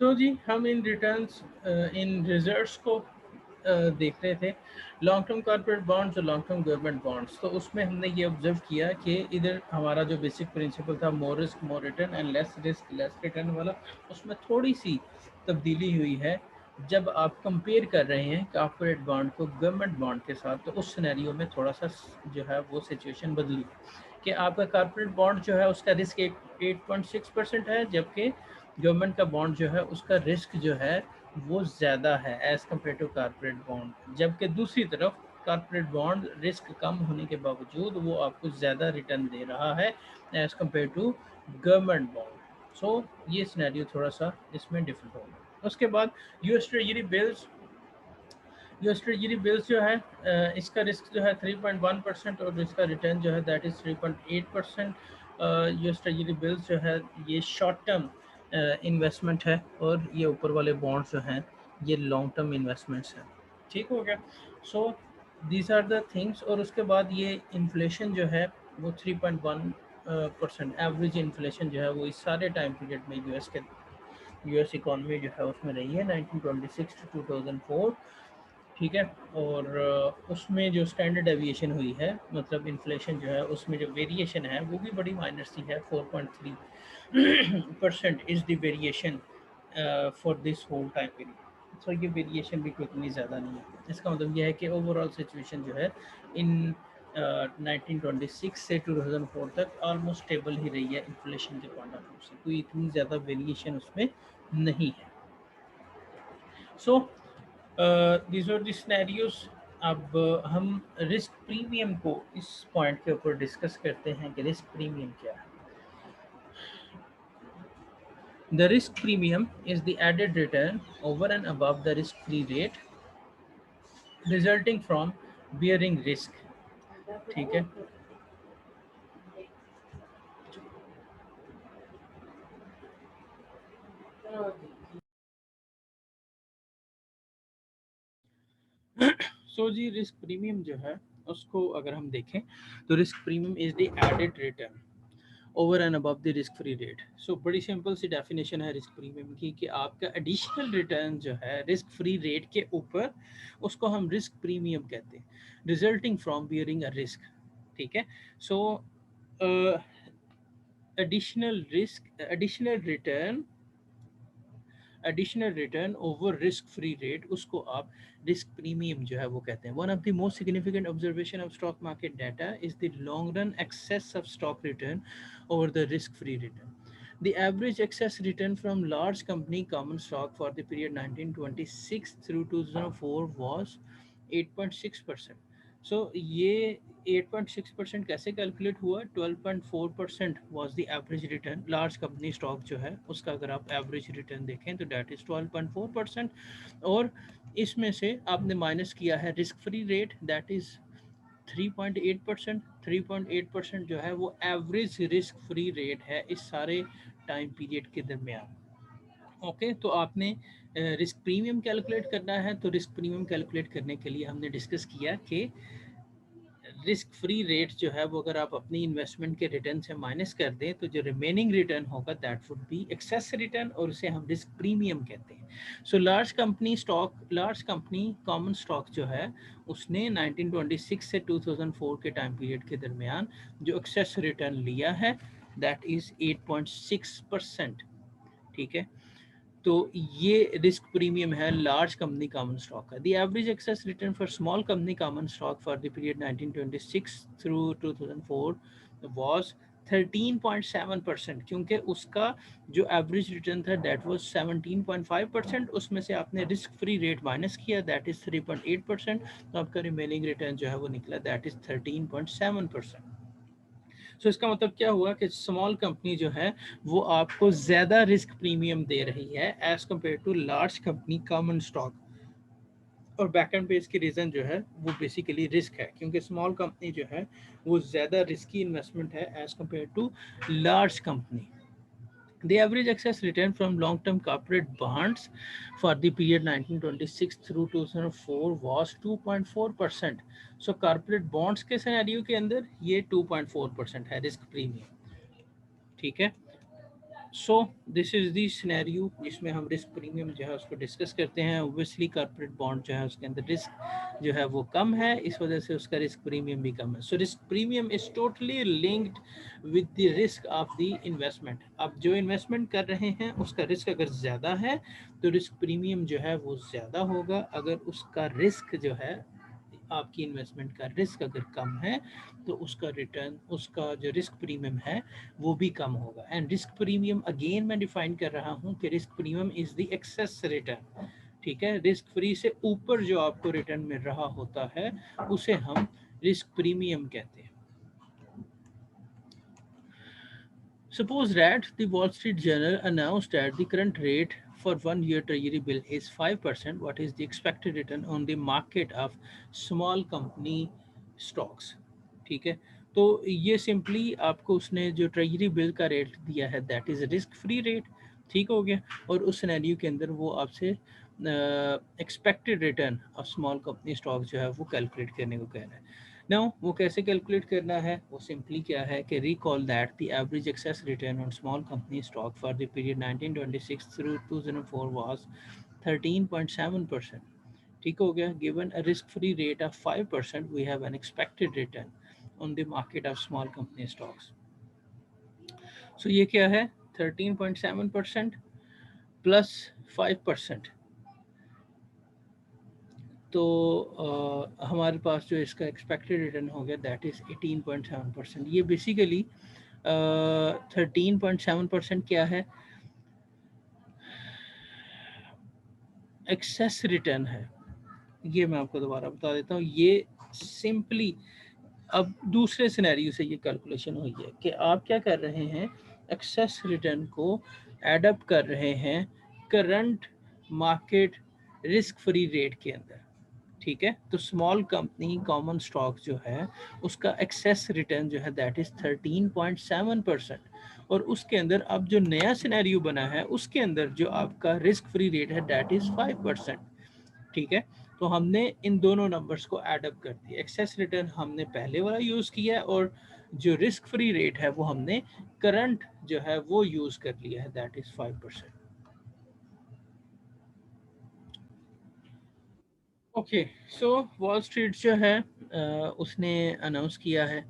सो जी हम इन returns in results को देख रहे थे, लॉन्ग टर्म कॉर्पोरेट बॉन्ड्स और लॉन्ग टर्म गवर्नमेंट बॉन्ड्स। तो उसमें हमने ये ऑब्जर्व किया कि इधर हमारा जो बेसिक प्रिंसिपल था more risk more return and less risk less return वाला, उसमें थोड़ी सी तब्दीली हुई है। जब आप कंपेयर कर रहे हैं कॉर्पोरेट बॉन्ड को गवर्नमेंट बॉन्ड के साथ, तो उस सिनेरियो में थोड़ा सा जो है वो सिचुएशन बदली कि आपका कॉर्पोरेट बॉन्ड जो है उसका रिस्क 8.6% है, जबकि गवर्नमेंट का बॉन्ड जो है उसका रिस्क जो है वो ज़्यादा है as compare to corporate bond. जबकि दूसरी तरफ कॉर्पोरेट बॉन्ड रिस्क कम होने के बावजूद वो आपको ज़्यादा रिटर्न दे रहा है as compare to government bond. So ये सिनेरियो थोड़ा सा इसमें डिफरेंट होगा। उसके बाद US treasury bills, US treasury bills जो है इसका रिस्क जो है 3.1% और इसका रिटर्न जो है that is 3.8%। US treasury bills जो है ये शॉर्ट टर्म इन्वेस्टमेंट है और ये ऊपर वाले बॉन्ड्स जो हैं ये लॉन्ग टर्म इन्वेस्टमेंट्स हैं। ठीक हो गया। So these are the things. और उसके बाद ये इन्फ्लेशन जो है वो 3.1% एवरेज इन्फ्लेशन जो है वो इस सारे टाइम पीरियड में यूएस इकॉनमी जो है उसमें रही है 1926 टू 2004। ठीक है। और उसमें जो स्टैंडर्ड एविएशन हुई है, मतलब इन्फ्लेशन जो है उसमें जो वेरिएशन है वो भी बड़ी माइनर सी है, 4.3% is the variation for this whole time period. So ये वेरिएशन भी कोई इतनी ज़्यादा नहीं है। इसका मतलब यह है कि ओवरऑल सिचुएशन जो है इन 1926 से 2004 तक ऑलमोस्ट स्टेबल ही रही है इन्फ्लेशन के पॉइंट ऑफ व्यू से, कोई इतनी ज़्यादा वेरिएशन उसमें नहीं है। So these are the scenarios. अब हम रिस्क प्रीमियम को इस पॉइंट के ऊपर डिस्कस करते हैं कि रिस्क प्रीमियम क्या है। The risk premium is the added return over and above the risk free rate resulting from bearing risk. ठीक है। सो जी रिस्क प्रीमियम जो है उसको अगर हम देखें तो risk premium is the added return over and above the risk free rate. So बड़ी सिंपल सी डेफिनेशन है रिस्क प्रीमियम की कि आपका एडिशनल रिटर्न जो है रिस्क फ्री रेट के ऊपर, उसको हम रिस्क प्रीमियम कहते हैं, resulting from bearing a risk. ठीक है। So additional return over risk free rate, उसको आप रिस्क प्रीमियम जो है वो कहते हैं। One of the most significant observation of stock market data is the long run excess of stock return over the risk-free return. The average excess return from large company common stock for the period 1926 through 2004 was 8.6%. So ये 8.6% कैसे calculate हुआ? 12.4% was the average return। Large company stock जो है उसका अगर आप average return देखें तो डेट इज़ 12.4%। और इसमें से आपने माइनस किया है risk free rate, that is 3.8%। 3.8% जो है वो एवरेज रिस्क फ्री रेट है इस सारे टाइम पीरियड के दरमियान। ओके। तो आपने रिस्क प्रीमियम कैलकुलेट करना है, तो रिस्क प्रीमियम कैलकुलेट करने के लिए हमने डिस्कस किया कि रिस्क फ्री रेट जो है वो अगर आप अपनी इन्वेस्टमेंट के रिटर्न से माइनस कर दें तो जो रिमेनिंग रिटर्न होगा that would be excess return, और उसे हम रिस्क प्रीमियम कहते हैं। So large company common stock जो है उसने 1926 से 2004 के टाइम पीरियड के दरमियान जो एक्सेस रिटर्न लिया है दैट इज़ 8.6%। ठीक है। तो ये रिस्क प्रीमियम है लार्ज कंपनी कॉमन स्टॉक का। The average excess return for small company common stock for the period 1926 through 2004 was 13.7%, क्योंकि उसका जो एवरेज रिटर्न था दैट वाज 17.5%। उसमें से आपने रिस्क फ्री रेट माइनस किया दैट इज 3.8%, तो आपका रिमेनिंग रिटर्न जो है वो निकला दैट इज 13.7%। सो इसका मतलब क्या हुआ कि स्मॉल कंपनी जो है वो आपको ज़्यादा रिस्क प्रीमियम दे रही है as compare to large company common stock. और बैक एंड पे इसकी रीज़न जो है वो बेसिकली रिस्क है, क्योंकि स्मॉल कंपनी जो है वो ज़्यादा रिस्की इन्वेस्टमेंट है as compare to large company. The average excess return from long-term corporate bonds for the period 1926 through 2004 was 2.4%. So corporate bonds के सिनेरियो के अंदर ये 2.4% है रिस्क प्रीमियम। ठीक है। So this is the scenario जिसमें हम रिस्क प्रीमियम जो है उसको डिस्कस करते हैं। ओब्वियसली कॉर्पोरेट बॉन्ड जो है उसके अंदर रिस्क जो है वो कम है, इस वजह से उसका रिस्क प्रीमियम भी कम है। So risk premium is totally linked with the risk of the investment. अब जो इन्वेस्टमेंट कर रहे हैं उसका रिस्क अगर ज़्यादा है तो रिस्क प्रीमियम जो है वो ज़्यादा होगा। अगर उसका रिस्क जो है, आपकी इन्वेस्टमेंट का रिस्क अगर कम है तो उसका रिटर्न, उसका जो रिस्क प्रीमियम है वो भी कम होगा। एंड रिस्क प्रीमियम अगेन मैं डिफाइन कर रहा हूँ कि risk premium is the excess return. ठीक है, रिस्क फ्री से ऊपर जो आपको रिटर्न मिल रहा होता है उसे हम रिस्क प्रीमियम कहते हैं। Suppose that the Wall Street Journal announced that the current rate for 1 year treasury bill is 5%. What is the expected return on the market of small company stocks? ठीक है, तो ये सिंपली आपको उसने जो treasury bill का rate दिया है that is risk free rate. ठीक हो गया, और उस सिनेरियो के अंदर वो आपसे expected return of small company stock जो है वो कैलकुलेट करने को कह रहा है। नाउ वो कैसे कैलकुलेट करना है, वो सिंपली क्या है कि recall that the average excess return on small company stock for the period 1926 through 2004 was 13.7%। ठीक हो गया, given a risk free rate of 5% we have an expected return on the market of small company stocks. So ये क्या है, 13.7% plus 5%, तो हमारे पास जो इसका एक्सपेक्टेड रिटर्न हो गया दैट इज़ 18.7%। ये बेसिकली 13.7% क्या है, एक्सेस रिटर्न है। ये मैं आपको दोबारा बता देता हूँ, ये सिंपली अब दूसरे सिनेरियो से ये कैलकुलेशन हुई है कि आप क्या कर रहे हैं, एक्सेस रिटर्न को एडअप कर रहे हैं current market risk free rate के अंदर। ठीक है, तो स्मॉल कंपनी कॉमन स्टॉक जो है उसका एक्सेस रिटर्न जो है दैट इज 13.7%, और उसके अंदर अब जो नया सिनेरियो बना है उसके अंदर जो आपका रिस्क फ्री रेट है दैट इज 5%। ठीक है, तो हमने इन दोनों नंबर्स को एडअप कर दिया। एक्सेस रिटर्न हमने पहले वाला यूज़ किया है और जो रिस्क फ्री रेट है वो हमने करंट जो है वो यूज़ कर लिया है that is 5%। Okay, so wall street जो है उसने अनाउंस किया है,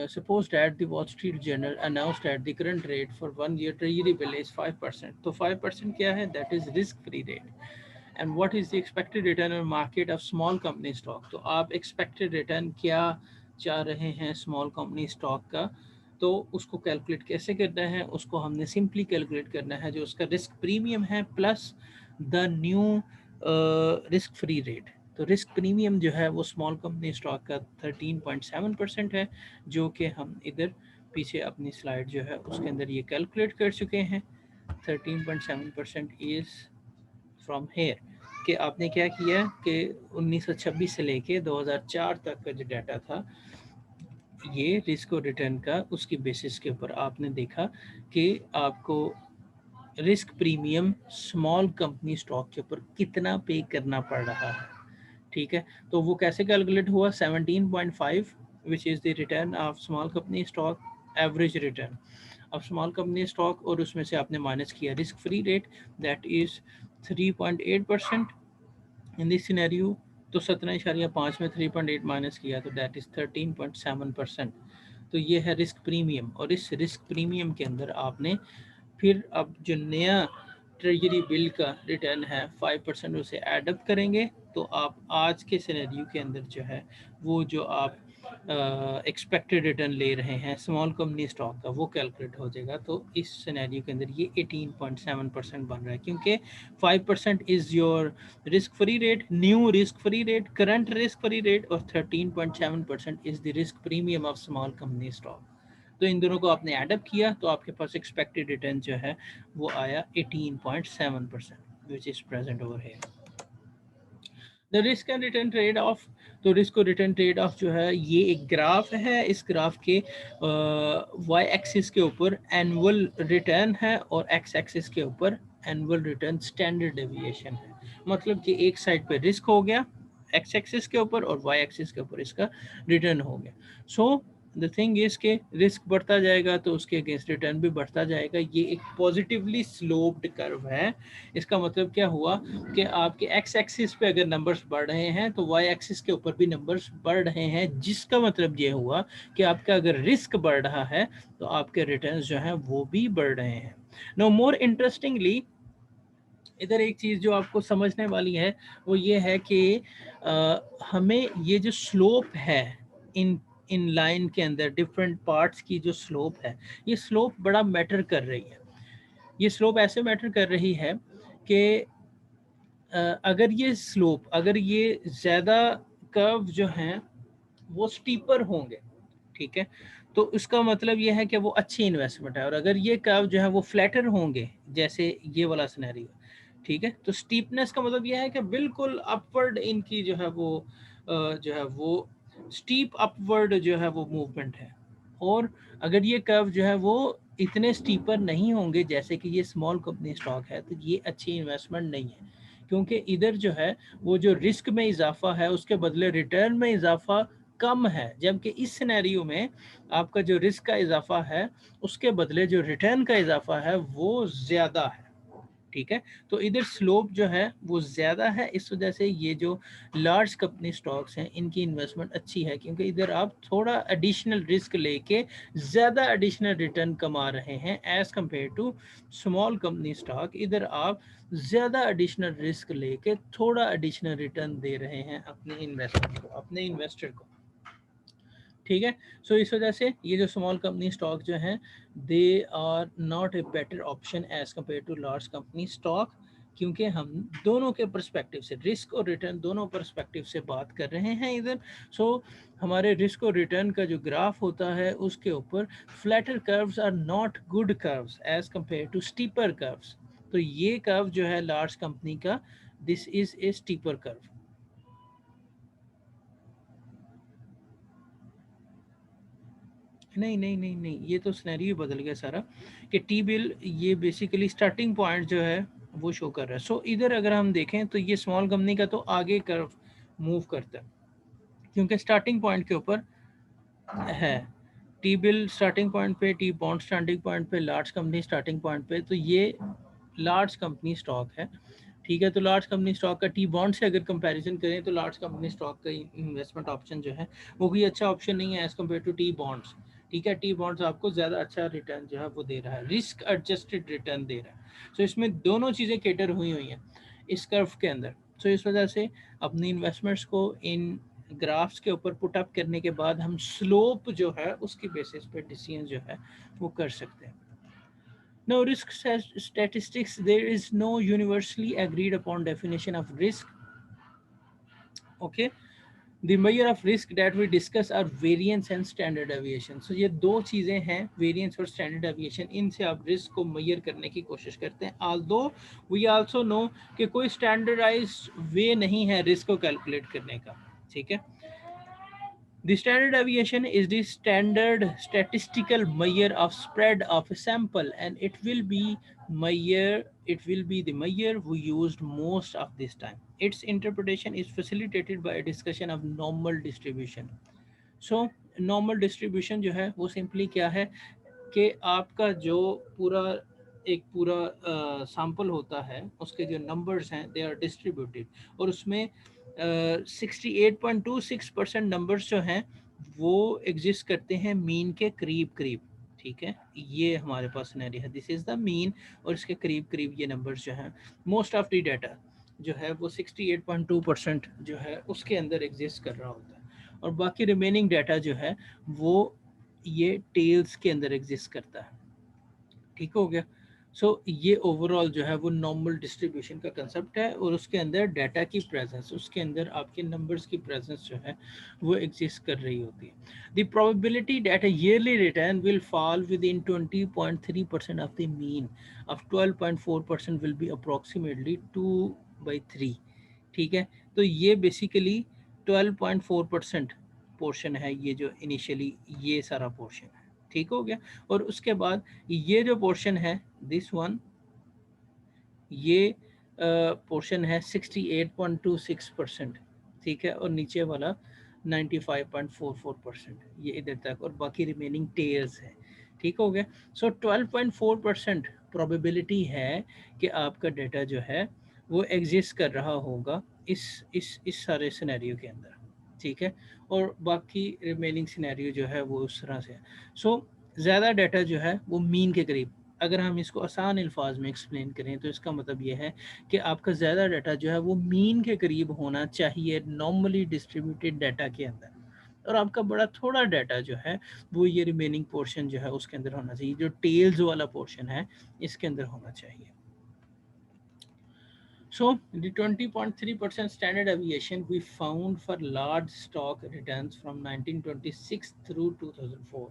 suppose that the Wall Street Journal announced that the current rate for 1 year treasury bill is 5%। तो 5% क्या है, that is risk free rate। and what is the expected return on market of small company stock। तो आप expected return क्या चाह रहे हैं small company stock का, तो उसको कैलकुलेट कैसे करना है, उसको हमने सिंपली कैलकुलेट करना है जो उसका रिस्क प्रीमियम है plus the new risk free rate. तो रिस्क प्रीमियम जो है वो स्मॉल कंपनी स्टॉक का 13.7% है, जो कि हम इधर पीछे अपनी स्लाइड जो है उसके अंदर ये कैलकुलेट कर चुके हैं। 13.7% इज़ फ्रॉम हेयर कि आपने क्या किया कि 1926 से लेके 2004 तक का जो डाटा था ये रिस्क और रिटर्न का, उसकी बेसिस के ऊपर आपने देखा कि आपको risk premium small company stock के ऊपर कितना पे करना पड़ रहा है। ठीक है, तो वो कैसे कैलकुलेट हुआ, 17.5 which is the return of small company stock, average return of small company stock, और उसमें से आपने माइनस किया risk free rate that is 3.8% in this scenario. तो 17.5 में 3.8 माइनस किया तो दैट इज़ 13.7%। तो ये है रिस्क प्रीमियम, और इस रिस्क प्रीमियम के अंदर आपने फिर अब जो नया ट्रेजरी बिल का रिटर्न है 5% उसे एडअप करेंगे, तो आप आज के सिनेरियो के अंदर जो है वो जो आप एक्सपेक्टेड रिटर्न ले रहे हैं स्मॉल कंपनी स्टॉक का वो कैलकुलेट हो जाएगा। तो इस सिनेरियो के अंदर ये 18.7% बन रहा है, क्योंकि 5% is your risk free rate, new risk free rate, current risk free rate, और 13.7% is the risk premium of small company stock. तो इन दोनों को आपने एडअप किया तो आपके पास एक्सपेक्टेड रिटर्न जो है वो आया 18.7%, which is present over here. The risk and return trade off, तो रिस्क और रिटर्न ट्रेड ऑफ जो है ये एक ग्राफ है, इस ग्राफ के वाई एक्सिस के ऊपर एनुअल रिटर्न है और एक्स एक्सिस के ऊपर एनुअल रिटर्न स्टैंडर्ड डेविएशन है। मतलब कि एक साइड पे रिस्क हो गया एक्स एक्सिस के ऊपर और वाई एक्सिस के ऊपर इसका रिटर्न हो गया। सो द थिंग इज के रिस्क बढ़ता जाएगा तो उसके अगेंस्ट रिटर्न भी बढ़ता जाएगा। ये एक पॉजिटिवली स्लोप्ड कर्व है। इसका मतलब क्या हुआ कि आपके एक्स एक्सिस पे अगर नंबर्स बढ़ रहे हैं तो वाई एक्सिस के ऊपर भी नंबर्स बढ़ रहे हैं, जिसका मतलब ये हुआ कि आपका अगर रिस्क बढ़ रहा है तो आपके रिटर्न्स जो हैं वो भी बढ़ रहे हैं। नो मोर इंटरेस्टिंगली, इधर एक चीज़ जो आपको समझने वाली है वो ये है कि हमें ये जो स्लोप है इन इन लाइन के अंदर डिफरेंट पार्ट्स की जो स्लोप है, ये स्लोप बड़ा मैटर कर रही है। ये स्लोप ऐसे मैटर कर रही है कि अगर ये स्लोप, अगर ये ज़्यादा कर्व जो हैं वो स्टीपर होंगे, ठीक है, तो इसका मतलब ये है कि वो अच्छी इन्वेस्टमेंट है। और अगर ये कर्व जो है वो फ्लैटर होंगे जैसे ये वाला सिनेरियो, ठीक है, तो स्टीपनेस का मतलब ये है कि बिल्कुल अपवर्ड इनकी जो है वो जो है वो स्टीप अपवर्ड जो है वो मूवमेंट है। और अगर ये कर्व जो है वो इतने स्टीपर नहीं होंगे जैसे कि ये स्मॉल कंपनी स्टॉक है, तो ये अच्छी इन्वेस्टमेंट नहीं है, क्योंकि इधर जो है वो जो रिस्क में इजाफा है उसके बदले रिटर्न में इजाफा कम है, जबकि इस सिनेरियो में आपका जो रिस्क का इजाफा है उसके बदले जो रिटर्न का इजाफा है वो ज़्यादा है, ठीक है। तो इधर स्लोप जो है वो ज़्यादा है, इस वजह से ये जो लार्ज कंपनी स्टॉक्स हैं इनकी इन्वेस्टमेंट अच्छी है, क्योंकि इधर आप थोड़ा एडिशनल रिस्क लेके ज़्यादा एडिशनल रिटर्न कमा रहे हैं as compare to small company stock. इधर आप ज़्यादा एडिशनल रिस्क लेके थोड़ा एडिशनल रिटर्न दे रहे हैं अपने इन्वेस्टमेंट को, अपने इन्वेस्टर को, ठीक है। सो इस वजह से ये जो स्मॉल कंपनी स्टॉक जो हैं they are not a better option as compare to large company stock, क्योंकि हम दोनों के परस्पेक्टिव से, रिस्क और रिटर्न दोनों परस्पेक्टिव से बात कर रहे हैं इधर। सो हमारे रिस्क और रिटर्न का जो ग्राफ होता है उसके ऊपर flatter curves are not good curves as compare to steeper curves. तो ये कर्व जो है लार्ज कंपनी का, this is a steeper curve. नहीं नहीं नहीं नहीं, ये तो सिनेरियो बदल गया सारा कि टी बिल ये बेसिकली स्टार्टिंग पॉइंट जो है वो शो कर रहा है। सो इधर अगर हम देखें तो ये स्मॉल कंपनी का तो आगे कर्व मूव करता है, क्योंकि स्टार्टिंग पॉइंट के ऊपर है टी बिल स्टार्टिंग पॉइंट पे, टी बॉन्ड स्टार्टिंग पॉइंट पे, लार्ज कंपनी स्टार्टिंग पॉइंट पे। तो ये लार्ज कंपनी स्टॉक है, ठीक है। तो लार्ज कंपनी स्टॉक का टी बॉन्ड से अगर कंपैरिजन करें तो लार्ज कंपनी स्टॉक का इन्वेस्टमेंट ऑप्शन जो है वो भी अच्छा ऑप्शन नहीं है as compare to T bonds, ठीक है। टी बॉन्ड्स आपको ज़्यादा अच्छा रिटर्न जो है वो दे रहा है, रिस्क एडजस्टेड रिटर्न दे रहा है। सो इसमें दोनों चीज़ें कैटर हुई हुई हैं इस कर्व के अंदर। सो इस वजह से अपनी इन्वेस्टमेंट्स को इन ग्राफ्स के ऊपर पुट अप करने के बाद हम स्लोप जो है उसकी बेसिस पे डिसीजन जो है वो कर सकते हैं। Now, risk statistics, there is no universally agreed upon definition of risk. Okay. The measure of risk that we discuss are variance and standard deviation. So ये दो चीज़ें हैं, variance और standard deviation, इनसे आप risk को measure करने की कोशिश करते हैं। Although we also know कि कोई standardized way नहीं है risk को calculate करने का, ठीक है। The standard deviation is the standard statistical measure of spread of a sample, and it will be the measure we used most of this time. Its interpretation is facilitated by a discussion of normal distribution. So normal distribution जो है वो simply क्या है कि आपका जो पूरा एक पूरा सैंपल होता है उसके जो नंबर्स हैं दे आर डिस्ट्रीब्यूटेड, और उसमें 68.26% नंबर्स जो हैं वो एग्जिस्ट करते हैं मीन के करीब करीब, ठीक है। ये हमारे पास सिनेरियो है, दिस इज़ द मीन, और इसके करीब करीब ये नंबर्स जो हैं मोस्ट ऑफ द डाटा जो है वो 68.2% जो है उसके अंदर एग्जिस्ट कर रहा होता है, और बाकी रिमेनिंग डाटा जो है वो ये टेल्स के अंदर एग्जिस्ट करता है, ठीक हो गया। सो ये ओवरऑल जो है वो नॉर्मल डिस्ट्रीब्यूशन का कंसेप्ट है, और उसके अंदर डाटा की प्रेजेंस, उसके अंदर आपके नंबर्स की प्रेजेंस जो है वो एग्जिस्ट कर रही होती है। The probability that a yearly return will fall within 20.3% of the mean of 12.4% will be approximately 2/3, ठीक है। तो ये बेसिकली 12.4% पोर्शन है, ये जो इनिशियली ये सारा पोर्शन है, ठीक हो गया। और उसके बाद ये जो पोर्शन है दिस वन, ये पोर्शन है 68.26%, ठीक है। और नीचे वाला 95.44%, ये इधर तक, और बाकी रिमेनिंग टेयर्स है। ठीक हो गया। सो 12.4% प्रोबेबिलिटी है कि आपका डाटा जो है वो एग्जिस्ट कर रहा होगा इस सारे सिनेरियो के अंदर। ठीक है। और बाकी रिमेनिंग सिनेरियो जो है वो उस तरह से है। सो ज़्यादा डाटा जो है वो मीन के करीब, अगर हम इसको आसान अल्फाज में एक्सप्लेन करें तो इसका मतलब ये है कि आपका ज़्यादा डाटा जो है वो मीन के करीब होना चाहिए नॉर्मली डिस्ट्रीब्यूटेड डाटा के अंदर, और आपका बड़ा थोड़ा डाटा जो है वो ये रिमेनिंग पोर्शन जो है उसके अंदर होना चाहिए, जो टेल्स वाला पोर्शन है इसके अंदर होना चाहिए। So the 20.3% standard deviation we found for large stock returns from 1926 through 2004।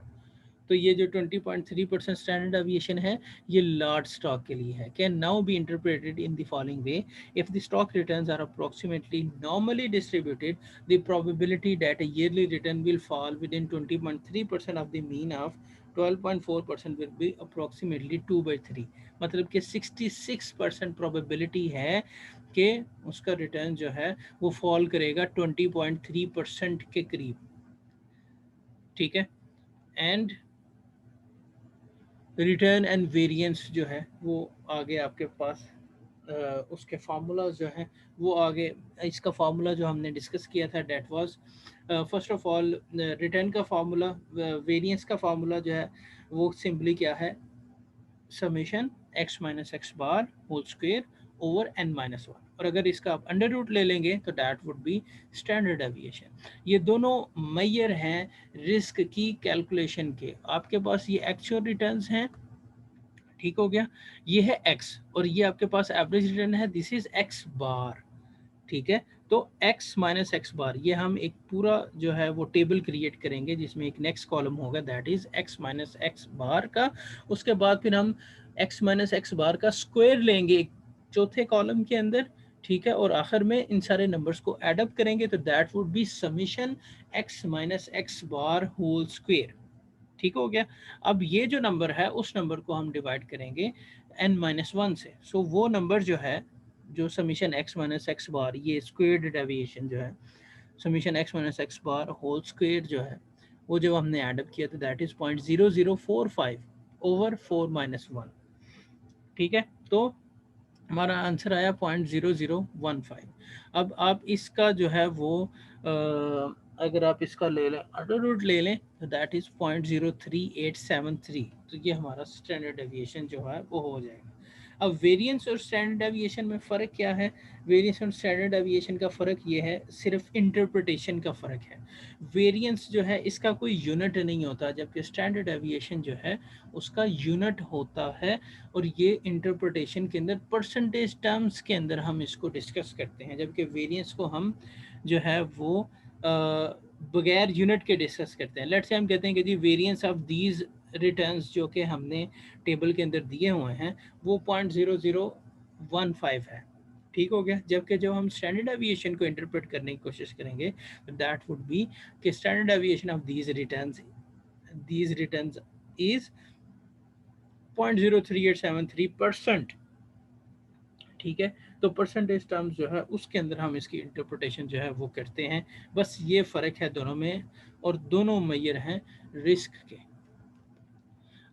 तो ये जो 20.3% स्टैंडर्ड एविएशन है ये लार्ज स्टॉक के लिए है। Can now be interpreted in the following way, if the stock returns are approximately normally distributed, the probability that a yearly return will fall within 20.3% of the mean of 12.4% will be approximately 2/3। मतलब कि 66% probability है कि उसका return जो है वो fall करेगा 20.3% के करीब। ठीक है। एंड रिटर्न एंड वेरिएंस जो है वो आगे आपके पास उसके फार्मूलाज जो हैं वो आगे, इसका फार्मूला जो हमने डिस्कस किया था that was first of all return का फार्मूला, वेरिएंस का फार्मूला जो है वो सिंपली क्या है, summation x minus x bar whole square over n minus one, और अगर इसका आप अंडर रूट ले लेंगे तो that would be standard deviation. ये दोनों मैयर हैं रिस्क की कैलकुलेशन के। आपके पास ये एक्चुअल रिटर्न्स हैं, ठीक हो गया, ये है एक्स, और ये आपके पास एवरेज रिटर्न है, दिस इज एक्स बार। ठीक है। तो x माइनस एक्स बार, ये हम एक पूरा जो है वो टेबल क्रिएट करेंगे जिसमें एक नेक्स्ट कॉलम होगा that is x minus x bar का। उसके बाद फिर हम x माइनस एक्स बार का स्क्वायर लेंगे एक चौथे कॉलम के अंदर। ठीक है। और आखिर में इन सारे नंबर्स को एड अप करेंगे तो that would be summation x minus x bar whole square. ठीक हो गया। अब ये जो नंबर है उस नंबर को हम डिवाइड करेंगे n माइनस वन से। सो वो नंबर जो है, जो summation x minus x bar, ये स्क्वेयर्ड डेविएशन जो है, summation x minus x bar whole square जो है, वो जब हमने एडअप किया तो दैट इज 0.0045 ओवर 4 - 1। ठीक है। तो हमारा आंसर आया 0.0015। अब आप इसका जो है वो अगर आप इसका ले लें, अंडर रूट ले लें तो दैट इज़ 0.03873। तो ये हमारा स्टैंडर्ड डेविएशन जो है वो हो जाएगा। अब वेरिएंस और स्टैंडर्ड डेविएशन में फ़र्क क्या है? वेरिएंस और स्टैंडर्ड डेविएशन का फ़र्क ये है, सिर्फ इंटरप्रिटेशन का फ़र्क है। वेरिएंस जो है इसका कोई यूनिट नहीं होता, जबकि स्टैंडर्ड डेविएशन जो है उसका यूनिट होता है। और ये इंटरप्रिटेशन के अंदर परसेंटेज टर्म्स के अंदर हम इसको डिस्कस करते हैं, जबकि वेरिएंस को हम जो है वो बगैर यूनिट के डिस्कस करते हैं। लेट्स से हम कहते हैं कि जी वेरिएंस ऑफ दीज रिटर्न्स जो कि हमने टेबल के अंदर दिए हुए हैं वो 0.0015 है। ठीक हो गया। जबकि जब हम स्टैंडर्ड एविएशन को इंटरप्रेट करने की कोशिश करेंगे तो दैट वुड बी कि standard aviation of these returns is 0.03873%। ठीक है। तो परसेंटेज टर्म्स जो है उसके अंदर हम इसकी इंटरप्रिटेशन जो है वो करते हैं। बस ये फ़र्क है दोनों में, और दोनों मैयर हैं रिस्क के।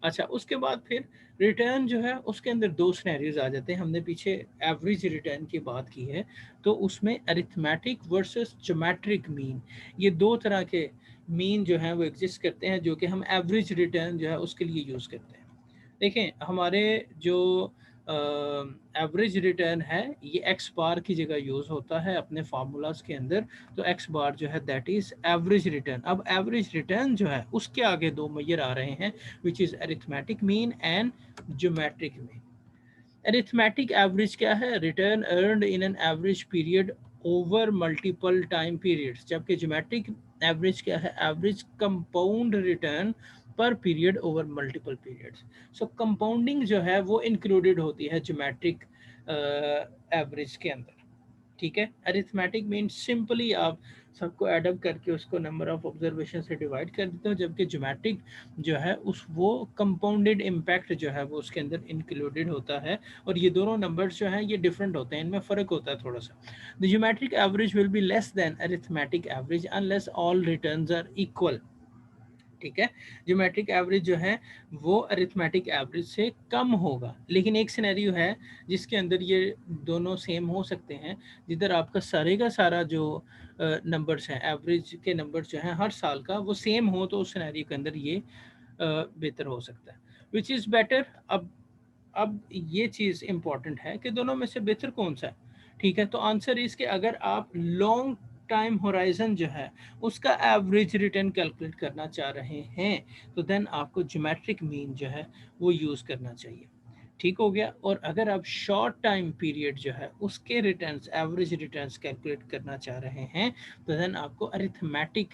अच्छा, उसके बाद फिर रिटर्न जो है उसके अंदर दो सिनेरियोज आ जाते हैं। हमने पीछे एवरेज रिटर्न की बात की है, तो उसमें अरिथमेटिक वर्सेस ज्योमेट्रिक मीन, ये दो तरह के मीन जो हैं वो एग्जिस्ट करते हैं, जो कि हम एवरेज रिटर्न जो है उसके लिए यूज़ करते हैं। देखें, हमारे जो एवरेज रिटर्न है ये एक्स बार की जगह यूज़ होता है अपने फार्मूलाज के अंदर। तो एक्स बार जो है दैट इज़ एवरेज रिटर्न। अब एवरेज रिटर्न जो है उसके आगे दो मैयर आ रहे हैं, which is arithmetic mean and geometric mean. Arithmetic average क्या है? Return earned in an average period over multiple time periods. जबकि ज्योमेट्रिक एवरेज क्या है? एवरेज कंपाउंड रिटर्न पर पीरियड ओवर मल्टीपल पीरियड्स। सो कंपाउंडिंग जो है वो इंक्लूडेड होती है ज्योमेट्रिक एवरेज के अंदर। ठीक है। अरिथमेटिक मीन सिंपली आप सबको एडअप करके उसको नंबर ऑफ ऑब्जर्वेशन से डिवाइड कर देते हो, जबकि ज्योमेट्रिक जो है उस वो कंपाउंडेड इम्पैक्ट जो है वो उसके अंदर इंक्लूडेड होता है। और ये दोनों नंबर्स जो हैं ये डिफरेंट होते हैं, इनमें फ़र्क होता है थोड़ा सा। The geometric average will be less than arithmetic average unless all returns are equal. ठीक है। ज्योमेट्रिक एवरेज जो है वो अरिथमेटिक एवरेज से कम होगा, लेकिन एक सिनेरियो है जिसके अंदर ये दोनों सेम हो सकते हैं, जिधर आपका सारे का सारा जो नंबर्स हैं, एवरेज के नंबर्स जो हैं हर साल का वो सेम हो, तो उस सिनेरियो के अंदर ये बेहतर हो सकता है। Which is better. अब ये चीज़ इंपॉर्टेंट है कि दोनों में से बेहतर कौन सा है। ठीक है, तो आंसर इसके अगर आप लॉन्ग टाइम होराइजन जो है उसका एवरेज रिटर्न कैलकुलेट करना चाह रहे हैं, तो देन आपको ज्योमेट्रिक मीन जो है वो यूज़ करना चाहिए। ठीक हो गया। और अगर आप शॉर्ट टाइम पीरियड जो है उसके रिटर्न्स एवरेज रिटर्न्स कैलकुलेट करना चाह रहे हैं, तो देन आपको अरिथमेटिक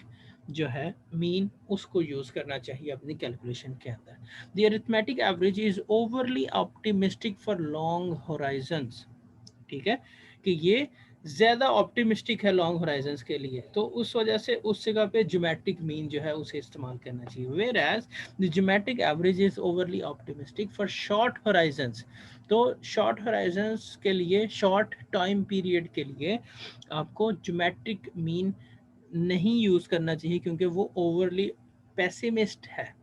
जो है मीन उसको यूज़ करना चाहिए अपनी कैलकुलेशन के अंदर। The arithmetic average is overly optimistic for long horizons. ठीक है, कि ये ज़्यादा ऑप्टिमिस्टिक है लॉन्ग होराइजंस के लिए, तो उस वजह से उस जगह पे ज्योमेट्रिक मीन जो है उसे इस्तेमाल करना चाहिए। Whereas the geometric average is overly optimistic for short horizons. तो शॉर्ट होराइजंस के लिए, शॉर्ट टाइम पीरियड के लिए आपको ज्योमेट्रिक मीन नहीं यूज़ करना चाहिए, क्योंकि वो ओवरली पेसिमिस्ट है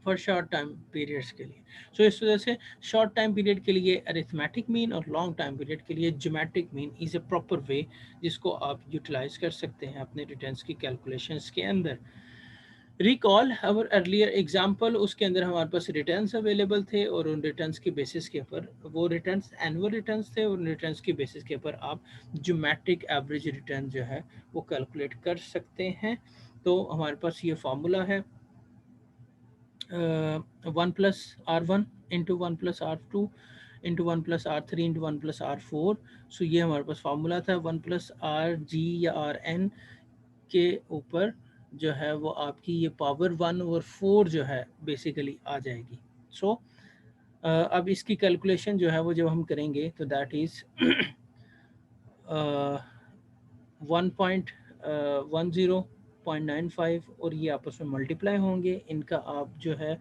फॉर शॉर्ट टाइम पीरियड्स के लिए। सो इस वजह से शॉर्ट टाइम पीरियड के लिए अरिथमेटिक मीन और लॉन्ग टाइम पीरियड के लिए geometric mean is a proper way जिसको आप यूटिलाइज कर सकते हैं अपने रिटर्न्स की कैलकुलेशंस के अंदर। रिकॉल अवर अर्लियर एग्जाम्पल, उसके अंदर हमारे पास रिटर्न्स अवेलेबल थे और उन रिटर्न्स के बेसिस के ऊपर, वो रिटर्न्स एनुअल रिटर्न्स थे, उन रिटर्न्स के बेसिस के ऊपर आप ज्योमेट्रिक एवरेज रिटर्न जो है वो कैलकुलेट कर सकते हैं। तो हमारे पास ये फार्मूला है 1 + R1 into 1 + R2 into 1 + R3 into 1 + R4। सो ये हमारे पास फार्मूला था 1 + RG या RN के ऊपर जो है वो आपकी ये पावर 1/4 जो है बेसिकली आ जाएगी। सो अब इसकी कैलकुलेशन जो है वो जब हम करेंगे तो दैट इज़ 1.10.95 और ये आपस में मल्टीप्लाई होंगे, इनका आप जो है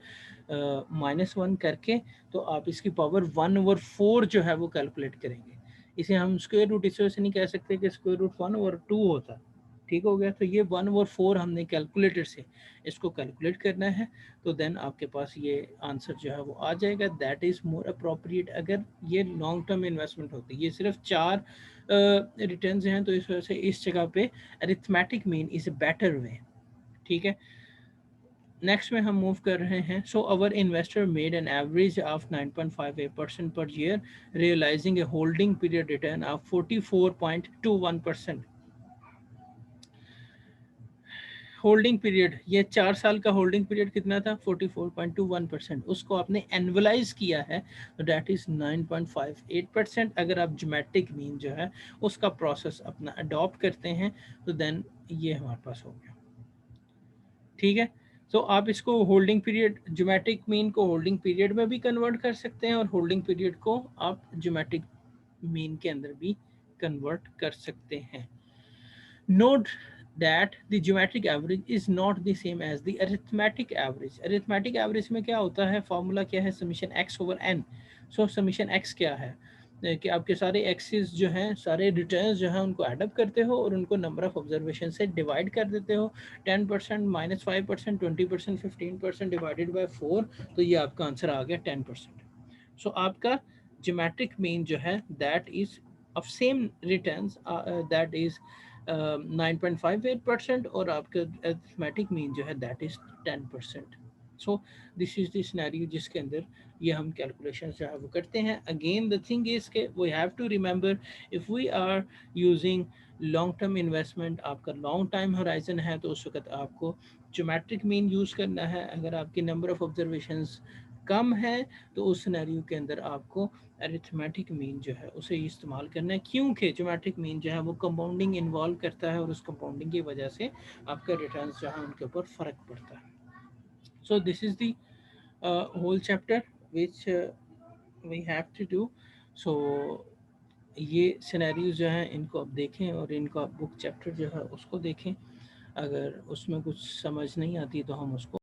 -1 करके तो आप इसकी पावर 1/4 जो है वो कैलकुलेट करेंगे। इसे हम स्क्वायर रूट इस वजह से नहीं कह सकते कि स्क्वायर रूट 1/2 होता। ठीक हो गया, तो ये 1/4 हमने कैलकुलेटर से इसको कैलकुलेट करना है, तो देन आपके पास ये आंसर जो है वो आ जाएगा। दैट इज़ मोर अप्रोप्रिएट अगर ये लॉन्ग टर्म इन्वेस्टमेंट होती है। ये सिर्फ 4 रिटर्न्स हैं, तो इस वजह से इस जगह पे arithmetic mean is a better way. ठीक है, नेक्स्ट में हम मूव कर रहे हैं। So our investor made an average of 9.58% per year, realizing a holding period return of 44.21%। Holding period, ये 4 साल का होल्डिंग पीरियड कितना था 44.21%, उसको आपने एनुअलाइज किया है, तो डैट इज़ 9.58%। अगर आप ज्योमेट्रिक मीन जो है उसका प्रोसेस अपना अडॉप्ट करते हैं, तो देन ये हमारे पास हो गया। ठीक है, तो आप इसको होल्डिंग पीरियड, ज्योमेट्रिक मीन को होल्डिंग पीरियड में भी कन्वर्ट कर सकते हैं और होल्डिंग पीरियड को आप ज्योमेट्रिक मीन के अंदर भी कन्वर्ट कर सकते हैं। Note that the geometric average is not the same as the arithmetic average. Arithmetic average में क्या होता है, फॉर्मूला क्या है, समीशन x ओवर n। सो समीशन x क्या है कि आपके सारे एक्सिस जो हैं, सारे रिटर्न्स जो हैं उनको एडअप करते हो और उनको नंबर ऑफ ऑब्जर्वेशन से डिवाइड कर देते हो। 10% -5%, 20%, 15% डिवाइडेड बाय 4, तो ये आपका आंसर आ गया 10%। सो आपका ज्योमेट्रिक मीन जो है that is of same returns, that is 9.58%, और आपका अरिथमेटिक मीन जो है that is 10%। So this is the scenario जिसके अंदर ये हम कैलकुलेशन जो है वो करते हैं। अगेन द थिंग इज के we have to remember, if we are using long term investment, आपका लॉन्ग टाइम होराइजन है, तो उस वक्त आपको ज्योमेट्रिक मीन यूज़ करना है। अगर आपकी नंबर ऑफ ऑब्जर्वेशंस कम है, तो उस सिनेरियो के अंदर आपको अरिथमेटिक मीन जो है उसे इस्तेमाल करना है, क्योंकि ज्योमेट्रिक मीन जो है वो कंपाउंडिंग इन्वॉल्व करता है और उस कंपाउंडिंग की वजह से आपका रिटर्न्स जो है उनके ऊपर फ़र्क पड़ता है। So this is the whole chapter which we have to do. So ये सिनेरियोज जो हैं इनको आप देखें और इनका बुक चैप्टर जो है उसको देखें। अगर उसमें कुछ समझ नहीं आती तो हम उसको